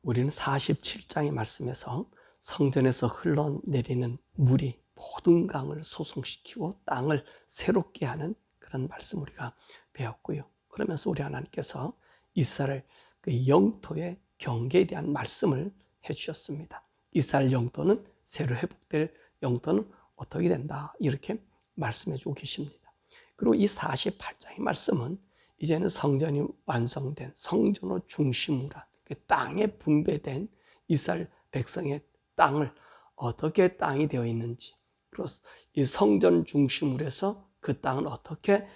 우리는 47장의 말씀에서 성전에서 흘러내리는 물이 모든 강을 소송시키고 땅을 새롭게 하는 그런 말씀 우리가 배웠고요. 그러면서 우리 하나님께서 이스라엘 그 영토의 경계에 대한 말씀을 해주셨습니다. 이스라엘 영토는 새로 회복될 영토는 어떻게 된다 이렇게 말씀해주고 계십니다. 그리고 이 48장의 말씀은 이제는 성전이 완성된 성전으로 중심으로 한 그 땅에 분배된 이스라엘 백성의 땅을 어떻게 땅이 되어 있는지, 그리고 이 성전 중심으로 해서 그 땅은 어떻게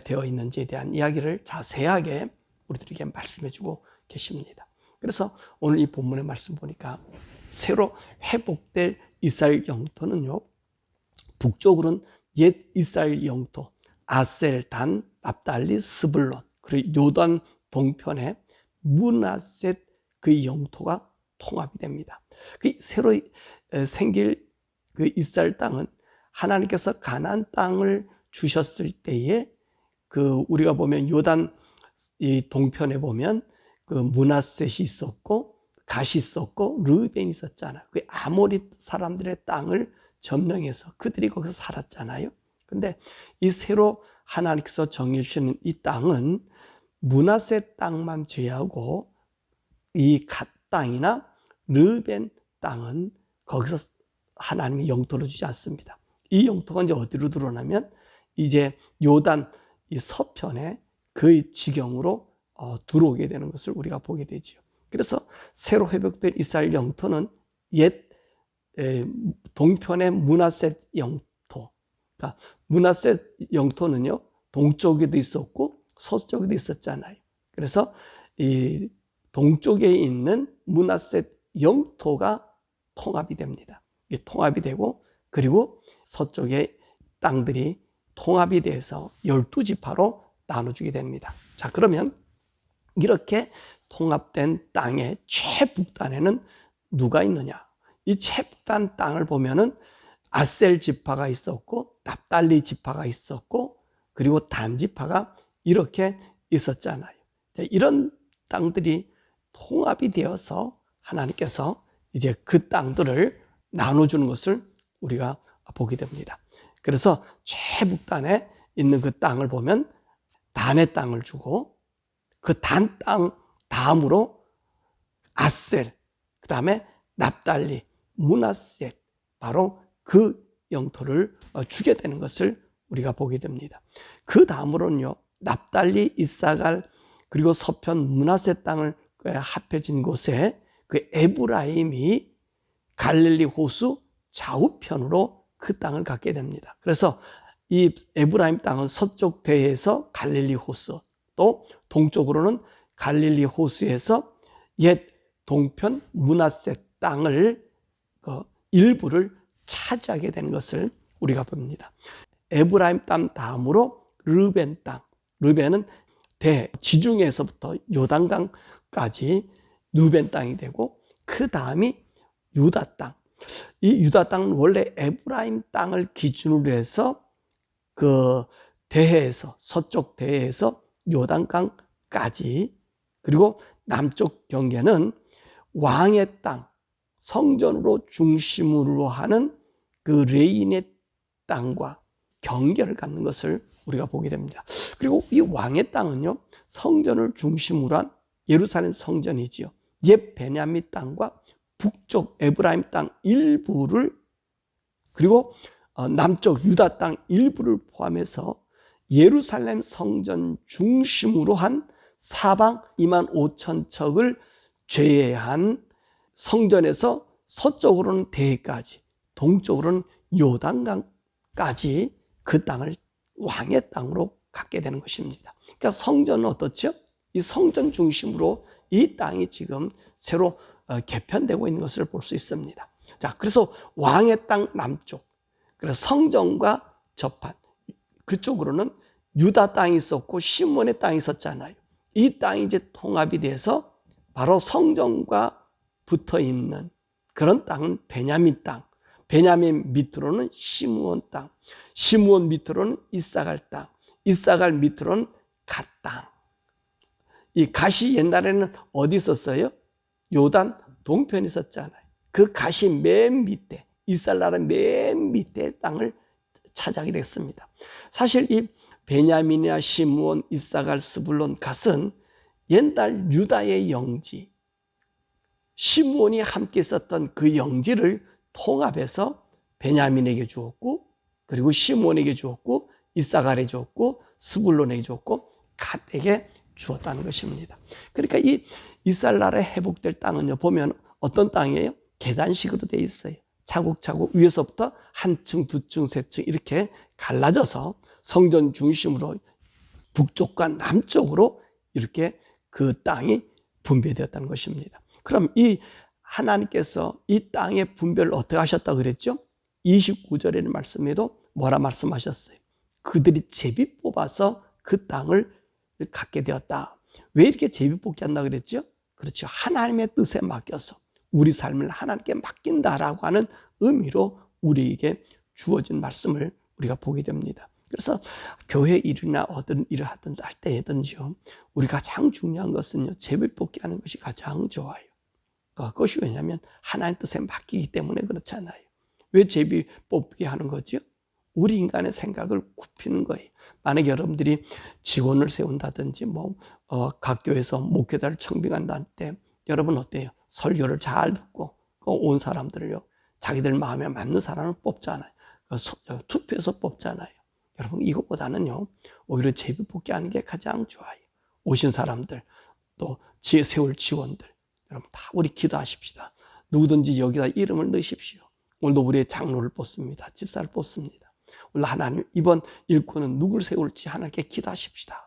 되어 있는지에 대한 이야기를 자세하게 우리들에게 말씀해주고 계십니다. 그래서 오늘 이 본문의 말씀 보니까 새로 회복될 이스라엘 영토는요, 북쪽으로는 옛 이스라엘 영토 아셀, 단, 납달리, 스불론, 그리고 요단 동편에 므낫셋 그 영토가 통합이 됩니다. 그 새로 생길 그 이스라엘 땅은 하나님께서 가나안 땅을 주셨을 때에 그 우리가 보면 요단 이 동편에 보면 그 므낫셋이 있었고 갓이 있었고 르벤이 있었잖아요. 그 아모리 사람들의 땅을 점령해서 그들이 거기서 살았잖아요. 근데 이 새로 하나님께서 정해 주시는 이 땅은 므낫셋 땅만 제외하고 이 갓 땅이나 르벤 땅은 거기서 하나님이 영토를 주지 않습니다. 이 영토가 이제 어디로 들어오냐면 이제 요단 이 서편에 그 지경으로 들어오게 되는 것을 우리가 보게 되죠. 그래서 새로 회복된 이스라엘 영토는 옛 동편의 므낫셋 영토, 그러니까 므낫셋 영토는요 동쪽에도 있었고 서쪽에도 있었잖아요. 그래서 이 동쪽에 있는 므낫셋 영토가 통합이 됩니다. 이 통합이 되고 그리고 서쪽의 땅들이 통합이 돼서 12지파로 나눠주게 됩니다. 자, 그러면 이렇게 통합된 땅의 최북단에는 누가 있느냐? 이 최북단 땅을 보면은 아셀 지파가 있었고 납달리 지파가 있었고 그리고 단 지파가 이렇게 있었잖아요. 자, 이런 땅들이 통합이 되어서 하나님께서 이제 그 땅들을 나눠주는 것을 우리가 보게 됩니다. 그래서 최북단에 있는 그 땅을 보면 단의 땅을 주고 그 단 땅 다음으로 아셀, 그 다음에 납달리, 므낫셋, 바로 그 영토를 주게 되는 것을 우리가 보게 됩니다. 그 다음으로는요, 납달리, 이사갈, 그리고 서편 므낫셋 땅을 합해진 곳에 그 에브라임이 갈릴리 호수 좌우편으로 그 땅을 갖게 됩니다. 그래서 이 에브라임 땅은 서쪽 대해에서 갈릴리 호수, 또 동쪽으로는 갈릴리 호수에서 옛 동편 므낫셋 땅을 일부를 차지하게 된 것을 우리가 봅니다. 에브라임 땅 다음으로 르벤 땅, 르벤은 지중해에서부터 요단강까지 르벤 땅이 되고 그 다음이 유다 땅. 이 유다 땅은 원래 에브라임 땅을 기준으로 해서 그 대해에서 서쪽 대해에서 요단강까지, 그리고 남쪽 경계는 왕의 땅, 성전으로 중심으로 하는 그 레인의 땅과 경계를 갖는 것을 우리가 보게 됩니다. 그리고 이 왕의 땅은요, 성전을 중심으로 한 예루살렘 성전이지요. 옛 베냐민 땅과 북쪽 에브라임 땅 일부를, 그리고 남쪽 유다 땅 일부를 포함해서 예루살렘 성전 중심으로 한 사방 25,000척을 제외한 성전에서 서쪽으로는 대해까지, 동쪽으로는 요단강까지 그 땅을 왕의 땅으로 갖게 되는 것입니다. 그러니까 성전은 어떻죠? 이 성전 중심으로 이 땅이 지금 새로 개편되고 있는 것을 볼 수 있습니다. 자, 그래서 왕의 땅 남쪽, 그래서 성전과 접한 그쪽으로는 유다 땅이 있었고 시몬의 땅이 있었잖아요. 이 땅이 이제 통합이 돼서 바로 성전과 붙어 있는 그런 땅은 베냐민 땅, 베냐민 밑으로는 시므온 땅, 시므온 밑으로는 이사갈 땅, 이사갈 밑으로는 갓 땅. 이 갓이 옛날에는 어디 있었어요? 요단 동편에 있었잖아요. 그 가시 맨 밑에, 이스라엘 나라 맨 밑에 땅을 차지하게 됐습니다. 사실 이 베냐민이나 시므온, 이사갈, 스불론, 갓은 옛날 유다의 영지, 시므온이 함께 있었던 그 영지를 통합해서 베냐민에게 주었고, 그리고 시므온에게 주었고, 이사갈에게 주었고, 스불론에게 주었고, 갓에게 주었다는 것입니다. 그러니까 이 이스라엘 나라의 회복될 땅은요, 보면 어떤 땅이에요? 계단식으로 되어 있어요. 차곡차곡 위에서부터 한 층, 두 층, 세 층 이렇게 갈라져서 성전 중심으로 북쪽과 남쪽으로 이렇게 그 땅이 분배되었다는 것입니다. 그럼 이 하나님께서 이 땅의 분배를 어떻게 하셨다고 그랬죠? 29절의 말씀에도 뭐라 말씀하셨어요? 그들이 제비 뽑아서 그 땅을 갖게 되었다. 왜 이렇게 제비 뽑기 한다고 그랬죠? 그렇죠. 하나님의 뜻에 맡겨서 우리 삶을 하나님께 맡긴다라고 하는 의미로 우리에게 주어진 말씀을 우리가 보게 됩니다. 그래서 교회 일이나 어떤 일을 하든 할 때든지요, 우리가 가장 중요한 것은요, 제비 뽑기 하는 것이 가장 좋아요. 그것이 왜냐하면 하나님 뜻에 맡기기 때문에 그렇잖아요. 왜 제비 뽑기 하는 거죠? 우리 인간의 생각을 굽히는 거예요. 만약에 여러분들이 직원을 세운다든지 각 교회에서 목회자를 청빙한다 때 여러분 어때요? 설교를 잘 듣고 온 사람들을요, 자기들 마음에 맞는 사람을 뽑잖아요. 투표해서 뽑잖아요. 여러분 이것보다는요, 오히려 제비 뽑기 하는 게 가장 좋아요. 오신 사람들, 또 세울 직원들, 여러분 다 우리 기도하십시다. 누구든지 여기다 이름을 넣으십시오. 오늘도 우리의 장로를 뽑습니다. 집사를 뽑습니다. 오늘 하나님 이번 일꾼은 누굴 세울지 하나님께 기도하십시다.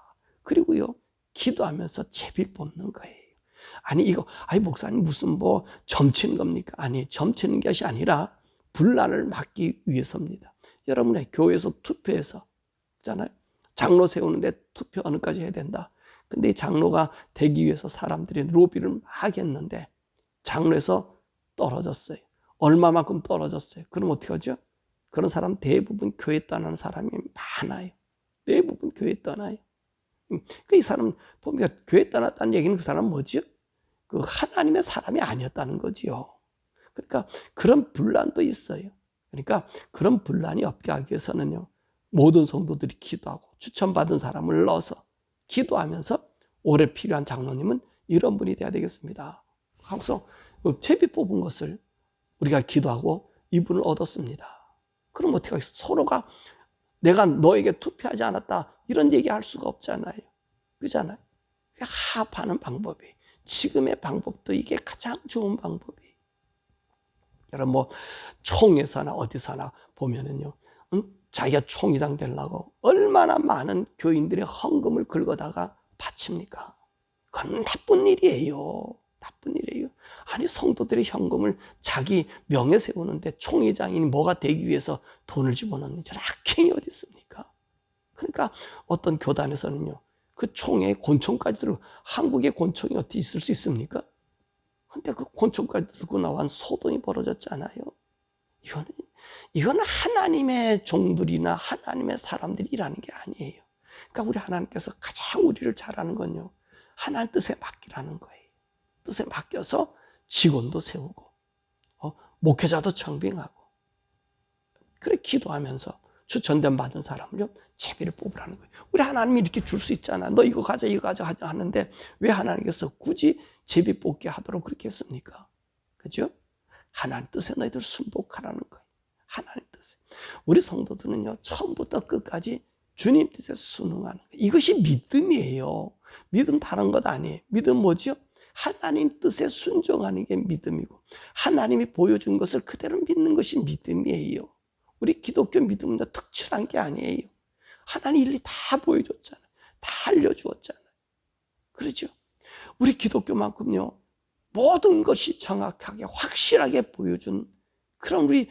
그리고요, 기도하면서 제비 뽑는 거예요. 아니 목사님 무슨 점치는 겁니까? 아니, 점치는 것이 아니라 분란을 막기 위해서입니다. 여러분의 교회에서 투표해서 있잖아요. 장로 세우는데 투표 어느까지 해야 된다. 근데 이 장로가 되기 위해서 사람들이 로비를 막 했는데 장로에서 떨어졌어요. 얼마만큼 떨어졌어요. 그럼 어떻게 하죠? 그런 사람 대부분 교회 떠나는 사람이 많아요. 대부분 교회 떠나요. 이 사람 보니까 교회 떠났다는 얘기는 그 사람은 뭐지요? 그 하나님의 사람이 아니었다는 거지요. 그러니까 그런 분란도 있어요. 그러니까 그런 분란이 없게 하기 위해서는요, 모든 성도들이 기도하고 추천받은 사람을 넣어서 기도하면서 올해 필요한 장로님은 이런 분이 돼야 되겠습니다. 그래서 제비 뽑은 것을 우리가 기도하고 이분을 얻었습니다. 그럼 어떻게 하겠어요? 서로가 내가 너에게 투표하지 않았다 이런 얘기할 수가 없잖아요. 그렇잖아요. 합하는 방법이, 지금의 방법도 이게 가장 좋은 방법이에요. 여러분 총에서나 어디서나 보면은요, 자기가 총회장 되려고 얼마나 많은 교인들의 헌금을 긁어다가 바칩니까? 그건 나쁜 일이에요. 나쁜 일이에요. 아니, 성도들의 현금을 자기 명예 세우는데 총회장이 뭐가 되기 위해서 돈을 집어넣는 악행이 어디 있습니까? 그러니까 어떤 교단에서는요, 그 총에 권총까지 들고, 한국의 권총이 어떻게 있을 수 있습니까? 근데 그 권총까지 들고 나온 소동이 벌어졌잖아요. 이건 하나님의 종들이나 하나님의 사람들이 일하는 게 아니에요. 그러니까 우리 하나님께서 가장 우리를 잘하는 건요, 하나님 뜻에 맡기라는 거예요. 뜻에 맡겨서 직원도 세우고 목회자도 청빙하고, 그래 기도하면서 추천된 받은 사람을요, 제비를 뽑으라는 거예요. 우리 하나님이 이렇게 줄 수 있잖아. 너 이거 가져 하는데 왜 하나님께서 굳이 제비 뽑게 하도록 그렇게 했습니까? 그죠? 하나님 뜻에 너희들 순복하라는 거예요. 하나님 뜻에. 우리 성도들은요, 처음부터 끝까지 주님 뜻에 순응하는 거예요. 이것이 믿음이에요. 믿음 다른 것 아니에요. 믿음 뭐죠? 하나님 뜻에 순종하는 게 믿음이고, 하나님이 보여준 것을 그대로 믿는 것이 믿음이에요. 우리 기독교 믿음은 특출한 게 아니에요. 하나님 일일이 다 보여줬잖아요. 다 알려주었잖아요. 그렇죠? 우리 기독교만큼요, 모든 것이 정확하게 확실하게 보여준 그런 우리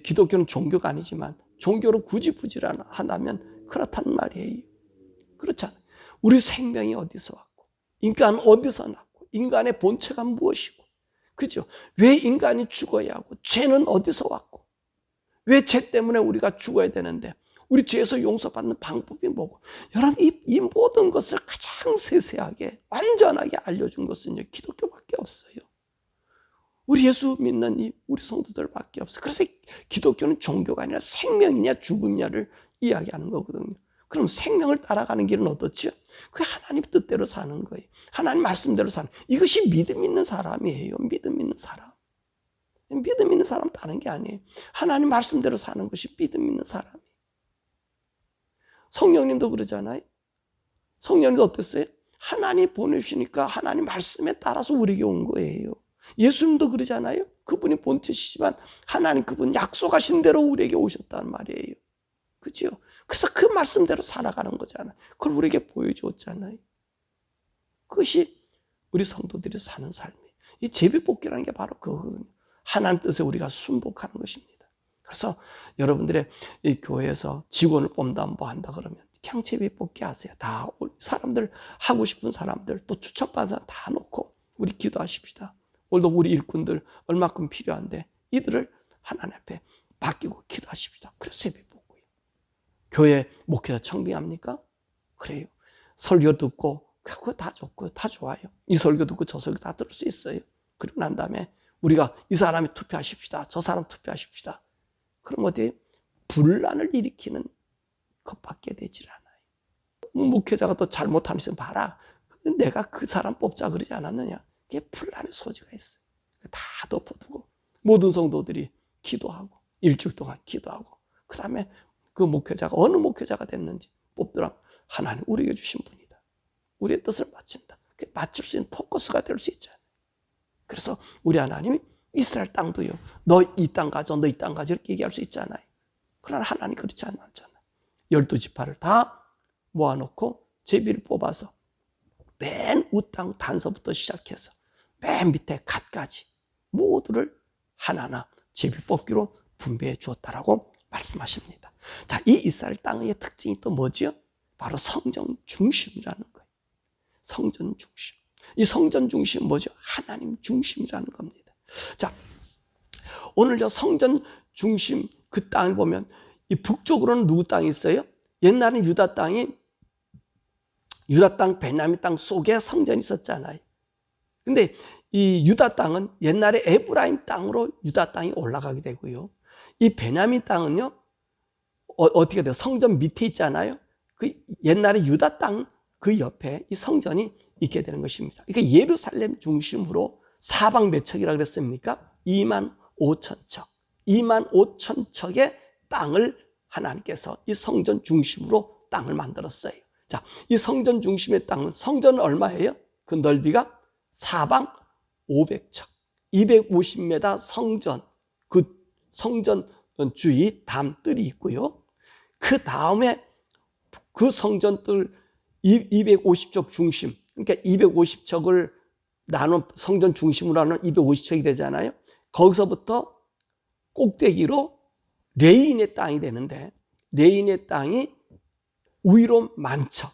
기독교는 종교가 아니지만 종교로 구지부지하다면 그렇단 말이에요. 그렇잖아요. 우리 생명이 어디서 왔고, 인간은 어디서 났고, 인간의 본체가 무엇이고, 그죠? 왜 인간이 죽어야 하고, 죄는 어디서 왔고, 왜 죄 때문에 우리가 죽어야 되는데, 우리 죄에서 용서받는 방법이 뭐고, 여러분 이 모든 것을 가장 가장 세세하게 완전하게 알려준 것은요, 기독교밖에 없어요. 우리 예수 믿는 우리 성도들밖에 없어요. 그래서 기독교는 종교가 아니라 생명이냐 죽음이냐를 이야기하는 거거든요. 그럼 생명을 따라가는 길은 어떻죠? 그 하나님 뜻대로 사는 거예요. 하나님 말씀대로 사는 거예요. 이것이 믿음 있는 사람이에요. 믿음 있는 사람. 믿음 있는 사람 다른 게 아니에요. 하나님 말씀대로 사는 것이 믿음 있는 사람이에요. 성령님도 그러잖아요. 성령님도 어땠어요? 하나님 보내주시니까 하나님 말씀에 따라서 우리에게 온 거예요. 예수님도 그러잖아요. 그분이 본체시지만 하나님 그분 약속하신 대로 우리에게 오셨단 말이에요. 그죠? 그래서 그 말씀대로 살아가는 거잖아요. 그걸 우리에게 보여주었잖아요. 그것이 우리 성도들이 사는 삶이에요. 이 제비뽑기라는 게 바로 그거거든요. 하나님 뜻에 우리가 순복하는 것입니다. 그래서 여러분들의 이 교회에서 직원을 뽑는다 뭐 한다 그러면 그냥 제비뽑기 하세요. 다 사람들 하고 싶은 사람들 또 추천받은 사람 다 놓고 우리 기도하십시다. 오늘도 우리 일꾼들 얼마큼 필요한데 이들을 하나님 앞에 맡기고 기도하십시다. 그래서 제비뽑고요. 교회 목회자 청빙합니까? 그래요. 설교 듣고 그거 다 좋고 다 좋아요. 이 설교 듣고 저 설교 다 들을 수 있어요. 그리고 난 다음에 우리가 이 사람이 투표하십시다. 저 사람 투표하십시다. 그럼 어디 분란을 일으키는 것밖에 되질 않아요. 목회자가 또 잘못하는 있으면 봐라. 내가 그 사람 뽑자 그러지 않았느냐. 그게 분란의 소지가 있어요. 다 덮어두고 모든 성도들이 기도하고 일주일 동안 기도하고 그 다음에 그 목회자가 어느 목회자가 됐는지 뽑더라. 하나님 우리에게 주신 분이다. 우리의 뜻을 마친다. 맞출 수 있는 포커스가 될 수 있잖아요. 그래서 우리 하나님이 이스라엘 땅도요. 너 이 땅 가져, 너 이 땅 가져 이렇게 얘기할 수 있잖아요. 그러나 하나님 그렇지 않았잖아요. 12지파를 다 모아놓고 제비를 뽑아서 맨 우땅 단서부터 시작해서 맨 밑에 갓까지 모두를 하나하나 제비 뽑기로 분배해 주었다라고 말씀하십니다. 자, 이 이스라엘 땅의 특징이 또 뭐죠? 바로 성전 중심이라는 거예요. 성전 중심. 이 성전 중심은 뭐죠? 하나님 중심이라는 겁니다. 자, 오늘 저 성전 중심 그 땅을 보면 이 북쪽으로는 누구 땅이 있어요? 옛날에는 유다 땅, 베냐민 땅 속에 성전이 있었잖아요. 근데 이 유다 땅은 옛날에 에브라임 땅으로 유다 땅이 올라가게 되고요. 이 베냐민 땅은요, 어떻게 돼요? 성전 밑에 있잖아요. 그 옛날에 유다 땅 그 옆에 이 성전이 있게 되는 것입니다. 그러니까 예루살렘 중심으로 사방 몇 척이라고 그랬습니까? 25,000척. 25,000척의 땅을 하나님께서 이 성전 중심으로 땅을 만들었어요. 자, 이 성전 중심의 땅은 성전은 얼마예요? 그 넓이가 사방 500척. 250m 성전, 그 성전 주위 담들이 있고요. 그 다음에 그 성전들 250척 중심, 그러니까 250척을 나눈 성전 중심으로 하는 250척이 되잖아요. 거기서부터 꼭대기로 레인의 땅이 되는데 레인의 땅이 위로 10,000척,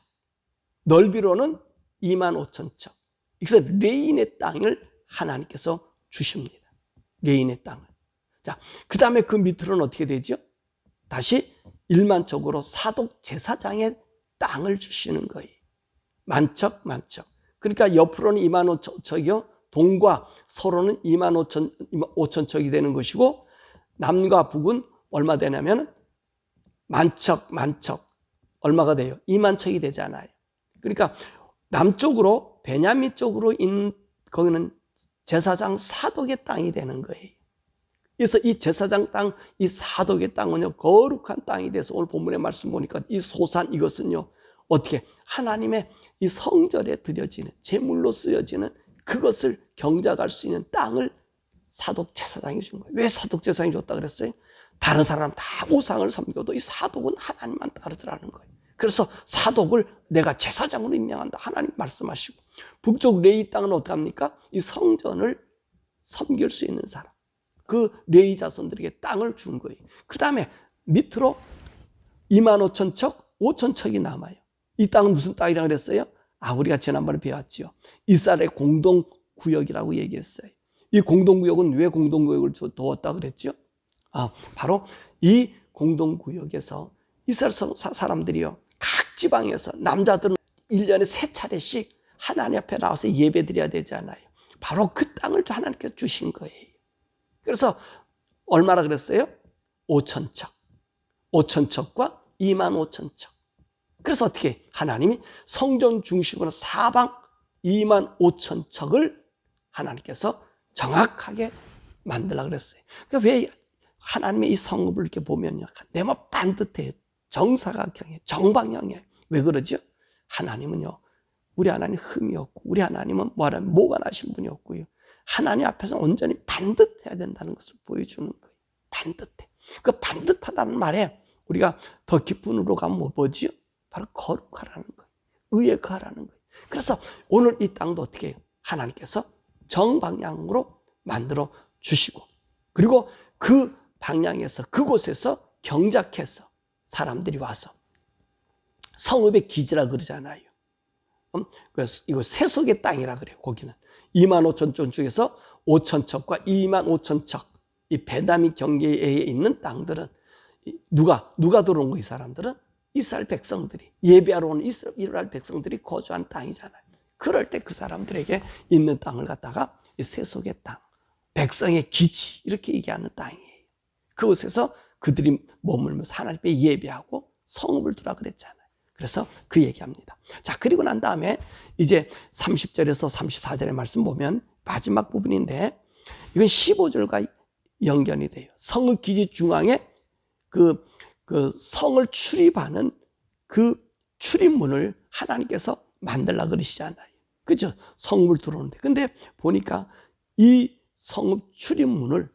넓이로는 25,000척. 그래서 레인의 땅을 하나님께서 주십니다. 레인의 땅을. 자, 그 다음에 그 밑으로는 어떻게 되죠? 다시 일반적으로 사독 제사장의 땅을 주시는 거예요. 만척. 그러니까 옆으로는 25,000척이요. 동과 서로는 25,000척이 되는 것이고 남과 북은 얼마 되냐면 만척. 얼마가 돼요? 20,000척이 되잖아요. 그러니까 남쪽으로 베냐민 쪽으로 있는 거기는 제사장 사독의 땅이 되는 거예요. 그래서 이 제사장 땅, 이 사독의 땅은요, 거룩한 땅이 돼서 오늘 본문의 말씀 보니까 이 소산 이것은요, 어떻게 하나님의 이 성전에 드려지는 제물로 쓰여지는 그것을 경작할 수 있는 땅을 사독 제사장이 준 거예요. 왜 사독 제사장이 줬다 그랬어요? 다른 사람 다 우상을 섬겨도 이 사독은 하나님만 따르더라는 거예요. 그래서 사독을 내가 제사장으로 임명한다. 하나님 말씀하시고 북쪽 레위 땅은 어떡합니까? 이 성전을 섬길 수 있는 사람. 그 레위 자손들에게 땅을 준 거예요. 그 다음에 밑으로 25,000척, 5,000척이 남아요. 이 땅은 무슨 땅이라고 그랬어요? 우리가 지난번에 배웠죠. 이스라엘의 공동구역이라고 얘기했어요. 이 공동구역은 왜 공동구역을 두었다 그랬죠? 바로 이 공동구역에서 이스라엘 사람들이요, 각 지방에서 남자들은 1년에 3차례씩 하나님 앞에 나와서 예배 드려야 되잖아요. 바로 그 땅을 하나님께서 주신 거예요. 그래서 얼마나 그랬어요? 5,000척. 5,000척과 25,000척. 그래서 어떻게 하나님이 성전 중심으로 사방 25,000척을 하나님께서 정확하게 만들라 그랬어요. 그러니까 왜 하나님의 이 성읍을 이렇게 보면요, 네모 반듯해요. 정사각형이에요. 정방향이에요. 왜 그러죠? 하나님은요, 우리 하나님 흠이 없고, 우리 하나님은 뭐라면 모관하신 분이 없고요. 하나님 앞에서 온전히 반듯해야 된다는 것을 보여주는 거예요. 반듯해. 그 반듯하다는 말에 우리가 더 깊은 으로 가면 뭐지요? 바로 거룩하라는 거예요. 의에 거하라는 거예요. 그래서 오늘 이 땅도 어떻게 해요? 하나님께서 정방향으로 만들어 주시고, 그리고 그 방향에서 그곳에서 경작해서 사람들이 와서 성읍의 기지라 그러잖아요. 이거 세속의 땅이라 그래요. 거기는 25,000쪽 중에서 5,000척과 25,000척, 이 베다미 경계에 있는 땅들은 누가 들어온 거? 이 사람들은 이스라엘 백성들이, 예배하러 온 이스라엘 백성들이 거주한 땅이잖아요. 그럴 때 그 사람들에게 있는 땅을 갖다가 이 세속의 땅, 백성의 기지, 이렇게 얘기하는 땅이에요. 그곳에서 그들이 머물면서 하나님 앞에 예배하고 성읍을 두라 그랬잖아요. 그래서 그 얘기합니다. 자, 그리고 난 다음에 이제 30절에서 34절의 말씀 보면 마지막 부분인데, 이건 15절과 연결이 돼요. 성읍 기지 중앙에 그 성을 출입하는 그 출입문을 하나님께서 만들라 그러시잖아요. 그죠? 성읍을 들어오는데. 근데 보니까 이 성읍 출입문을,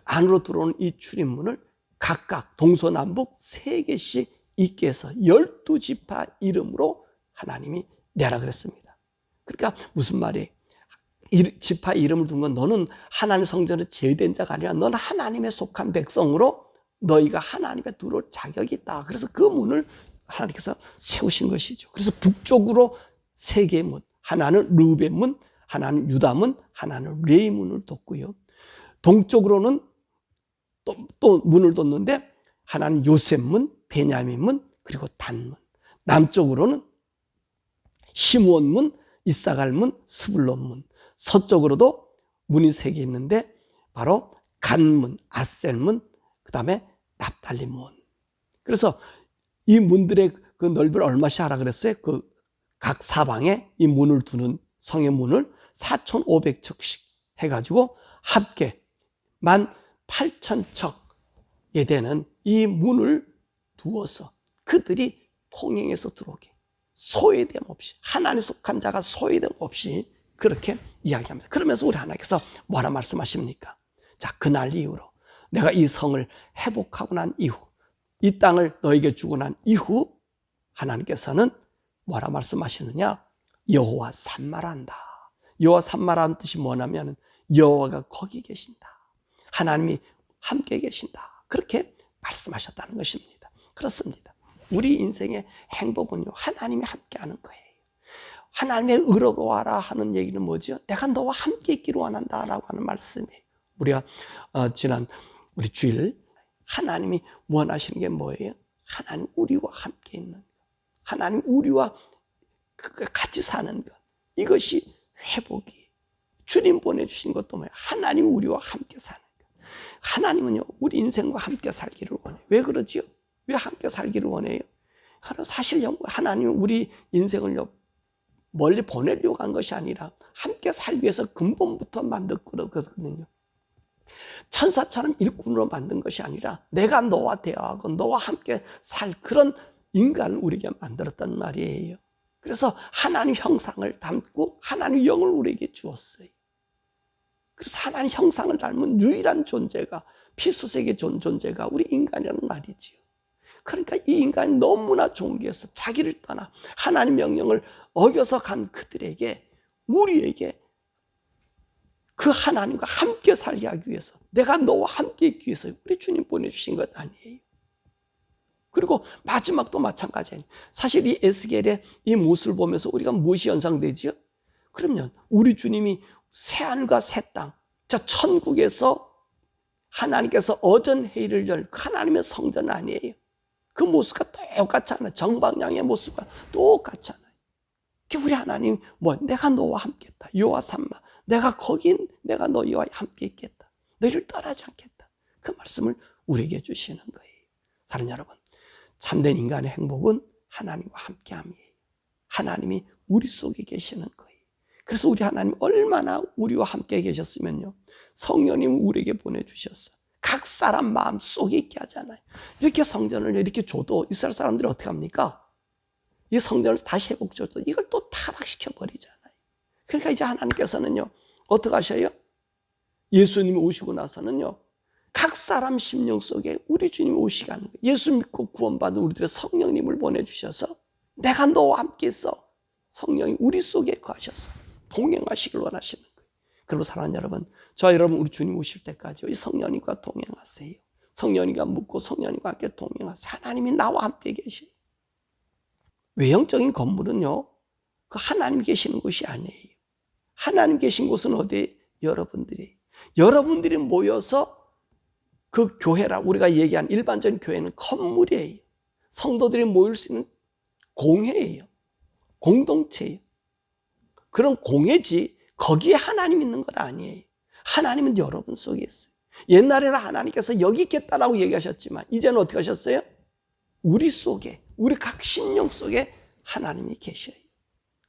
안으로 들어오는 이 출입문을 각각 동서남북 3개씩 있게 해서 12지파 이름으로 하나님이 내라 그랬습니다. 그러니까 무슨 말이에요? 지파 이름을 둔 건 너는 하나님 성전에 제외된 자가 아니라 너는 하나님에 속한 백성으로 너희가 하나님에 들어올 자격이 있다. 그래서 그 문을 하나님께서 세우신 것이죠. 그래서 북쪽으로 3개의 문, 하나는 르우벤 문, 하나는 유다 문, 하나는 레위 문을 뒀고요. 동쪽으로는 또 문을 뒀는데 하나는 요셉 문, 베냐민 문, 그리고 단 문. 남쪽으로는 시므온 문, 이사갈 문, 스불론 문. 서쪽으로도 문이 3개 있는데 바로 간 문, 아셀 문, 그 다음에 납달리 문. 그래서 이 문들의 그 넓이를 얼마씩 하라 그랬어요? 그 각 사방에 이 문을 두는 성의 문을 4,500척씩 해가지고 합계 18,000척에 되는 이 문을 두어서 그들이 통행해서 들어오게, 소외됨 없이, 하나님 속한 자가 소외됨 없이 그렇게 이야기합니다. 그러면서 우리 하나님께서 뭐라 말씀하십니까? 자, 그날 이후로 내가 이 성을 회복하고 난 이후, 이 땅을 너에게 주고 난 이후 하나님께서는 뭐라 말씀하시느냐? 여호와 산마한다. 여호와 산마라는 뜻이 뭐냐면 여호와가 거기 계신다. 하나님이 함께 계신다. 그렇게 말씀하셨다는 것입니다. 그렇습니다. 우리 인생의 행복은요, 하나님이 함께하는 거예요. 하나님의 의로워하라 하는 얘기는 뭐죠? 내가 너와 함께 있기를 원한다라고 하는 말씀이에요. 우리가 지난 우리 주일 하나님이 원하시는 게 뭐예요? 하나님 우리와 함께 있는 것, 하나님 우리와 같이 사는 것, 이것이 회복이, 주님 보내주신 것도 뭐예요? 하나님 우리와 함께 사는 것. 하나님은요, 우리 인생과 함께 살기를 원해요. 왜 그러지요? 왜 함께 살기를 원해요? 사실 하나님은 우리 인생을 멀리 보내려고 한 것이 아니라 함께 살기 위해서 근본부터 만들거든요. 천사처럼 일꾼으로 만든 것이 아니라 내가 너와 대화하고 너와 함께 살 그런 인간을 우리에게 만들었단 말이에요. 그래서 하나님 형상을 담고 하나님 영을 우리에게 주었어요. 그래서 하나님 형상을 닮은 유일한 존재가, 피수색의 존재가 우리 인간이라는 말이지요. 그러니까 이 인간이 너무나 존귀해서 자기를 떠나 하나님 명령을 어겨서 간 그들에게, 우리에게 그 하나님과 함께 살게 하기 위해서, 내가 너와 함께 있기 위해서 우리 주님 보내주신 것 아니에요. 그리고 마지막도 마찬가지예요. 사실 이 에스겔의 이 모습을 보면서 우리가 무엇이 연상되지요? 그러면 우리 주님이 새하늘과 새 땅, 저 천국에서 하나님께서 어전회의를 열 하나님의 성전 아니에요. 그 모습과 똑같잖아요. 정방향의 모습과 똑같잖아요. 우리 하나님 내가 너와 함께 있다. 여호와 삼마. 내가 너희와 함께 있겠다. 너희를 떠나지 않겠다. 그 말씀을 우리에게 주시는 거예요. 사랑하는 여러분, 참된 인간의 행복은 하나님과 함께함이에요. 하나님이 우리 속에 계시는 거예요. 그래서 우리 하나님 얼마나 우리와 함께 계셨으면요, 성령님 우리에게 보내주셨어요. 각 사람 마음 속에 있게 하잖아요. 이렇게 성전을 이렇게 줘도 이스라엘 사람들이 어떻게 합니까? 이 성전을 다시 회복줘도 이걸 또 타락시켜 버리잖아요. 그러니까 이제 하나님께서는요, 어떻게 하셔요? 예수님이 오시고 나서는요, 각 사람 심령 속에 우리 주님이 오시게 하는 거예요. 예수 믿고 구원받은 우리들의 성령님을 보내주셔서 내가 너와 함께 있어. 성령이 우리 속에 거하셔서 동행하시길 원하시는 거예요. 그리고 사랑하는 여러분, 저와 여러분 우리 주님 오실 때까지 이 성령님과 동행하세요. 성령님과 묻고 성령님과 함께 동행하세요. 하나님이 나와 함께 계셔요. 외형적인 건물은요, 그 하나님 계시는 곳이 아니에요. 하나님 계신 곳은 어디에? 여러분들이 모여서 그 교회라 우리가 얘기한 일반적인 교회는 건물이에요. 성도들이 모일 수 있는 공회예요. 공동체예요. 그런 공회지 거기에 하나님 있는 건 아니에요. 하나님은 여러분 속에 있어요. 옛날에는 하나님께서 여기 있겠다라고 얘기하셨지만 이제는 어떻게 하셨어요? 우리 속에, 우리 각 심령 속에 하나님이 계셔요.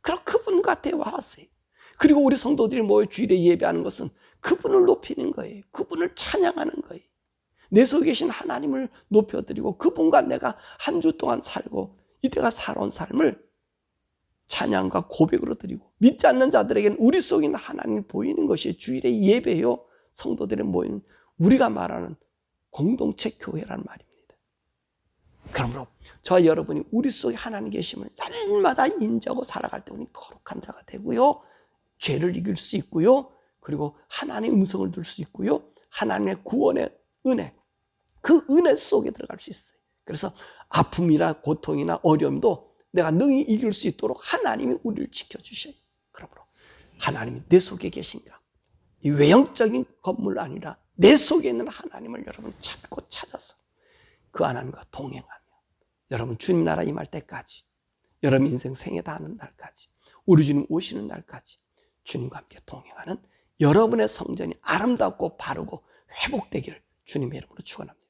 그럼 그분과 대화하세요. 그리고 우리 성도들이 모여 주일에 예배하는 것은 그분을 높이는 거예요. 그분을 찬양하는 거예요. 내 속에 계신 하나님을 높여드리고 그분과 내가 한 주 동안 살고 이때가 살아온 삶을 찬양과 고백으로 드리고 믿지 않는 자들에게는 우리 속에 있는 하나님이 보이는 것이 주일의 예배요. 성도들이 모이는 우리가 말하는 공동체 교회라는 말입니다. 그러므로 저와 여러분이 우리 속에 하나님 계심을 날마다 인정하고 살아갈 때 우리 거룩한 자가 되고요. 죄를 이길 수 있고요. 그리고 하나님의 음성을 들을 수 있고요. 하나님의 구원의 은혜, 그 은혜 속에 들어갈 수 있어요. 그래서 아픔이나 고통이나 어려움도 내가 능히 이길 수 있도록 하나님이 우리를 지켜주셔요. 그러므로 하나님이 내 속에 계신가? 이 외형적인 건물 아니라 내 속에 있는 하나님을 여러분 찾고 찾아서 그 하나님과 동행하며 여러분 주님 나라 임할 때까지, 여러분 인생 생애 다하는 날까지, 우리 주님 오시는 날까지 주님과 함께 동행하는 여러분의 성전이 아름답고 바르고 회복되기를 주님의 이름으로 축원합니다.